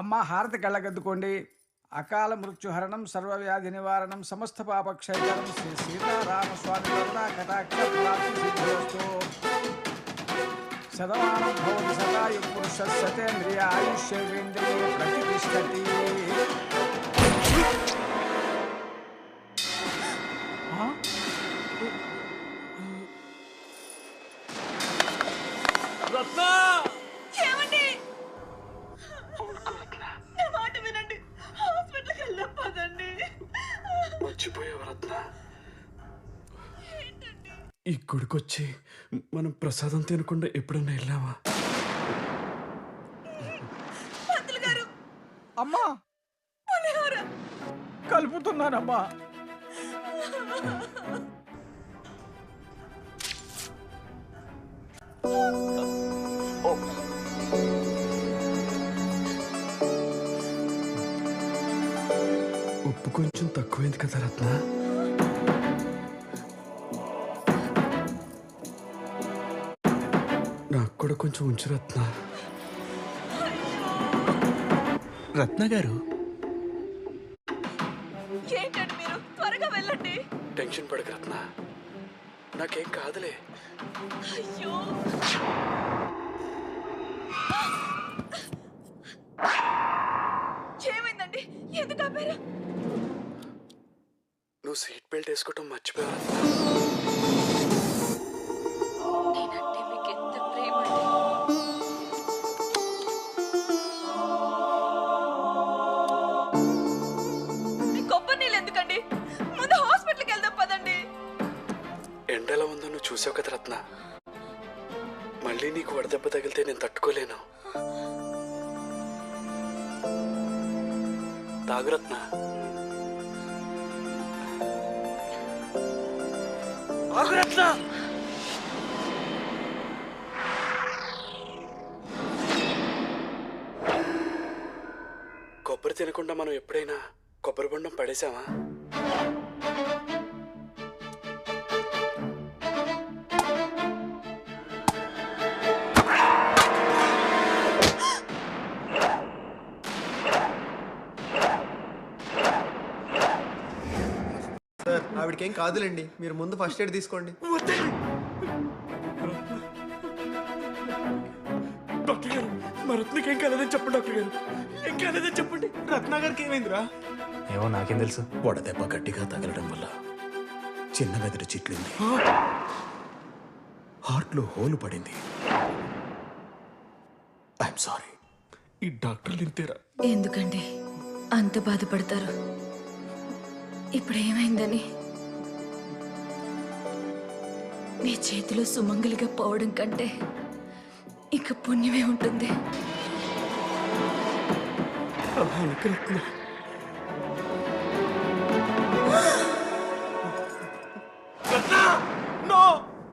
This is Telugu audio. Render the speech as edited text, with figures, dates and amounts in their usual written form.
అమ్మ హారతి కళ్ళగద్దుకోండి. అకాల మృత్యుహరణం సర్వవ్యాధి నివారణం సమస్త పాపక్షయకరం శ్రీ సీతారామస్వామి కరుణా కటాక్ష ప్రాప్తి సిద్ధిరస్తు. శతమానం భవతి సదాయు పురుష సతేంద్రియ ఆయుష్యేంద్రియ ప్రతిష్టతి. ఈ గుడికొచ్చి మనం ప్రసాదం తినకుండా ఎప్పుడన్నా వెళ్ళావా? అమ్మా కలుపుతున్నానమ్మా. ఉప్పు కొంచెం తక్కువైంది కదా రత్న. నాకు కూడా కొంచెం ఉంచు రత్న. రత్న గారు ఏంటండి మీరు త్వరగా వెళ్ళండి. టెన్షన్ పడక రత్న, నాకేం కాదులే. అయ్యో ఏమైందండి? ఎందుకు ఆపారు? నువ్వు సీట్ బెల్ట్ వేసుకోవటం మర్చిపోయావు. నేనంటే మీకు ఎంత ప్రేమ అండి. మీ కొబ్బరి నీళ్ళు ఎందుకండి? ముందు హాస్పిటల్కి వెళ్దాం పదండి. ఎండలా ఉందో నువ్వు చూసావు కదా రత్న. మళ్ళీ నీకు వడదెబ్బ తగిలితే నేను తట్టుకోలేను. తాగు రత్న. తాగు రత్న. కొబ్బరి తినకుండా మనం ఎప్పుడైనా కొబ్బరి బొండం పడేసామా? సార్ ఆవిడకేం కాదులేండి, మీరు ముందు ఫస్ట్ ఎయిడ్ తీసుకోండి. డాక్టర్ గారు, మా రత్నకి ఏం కాలేదని చెప్పండి. డాక్టర్ గారు, ఏం కాలేదని చెప్పండి. రత్న గారికి ఏమైందిరా? ఏమో నాకేం తెలుసు. వడదెబ్బ గట్టిగా తగలడం వల్ల చిన్న మెదడు చిట్లింది, హార్ట్లో హోలు పడింది. I'm sorry. ఈ డాక్టర్లు ఇంతేరా? ఎందుకండి అంత బాధపడతారు? ఇప్పుడు ఏమైందని? మీ చేతిలో సుమంగలిగా పోవడం కంటే ఇక పుణ్యమే ఉంటుంది. రత్న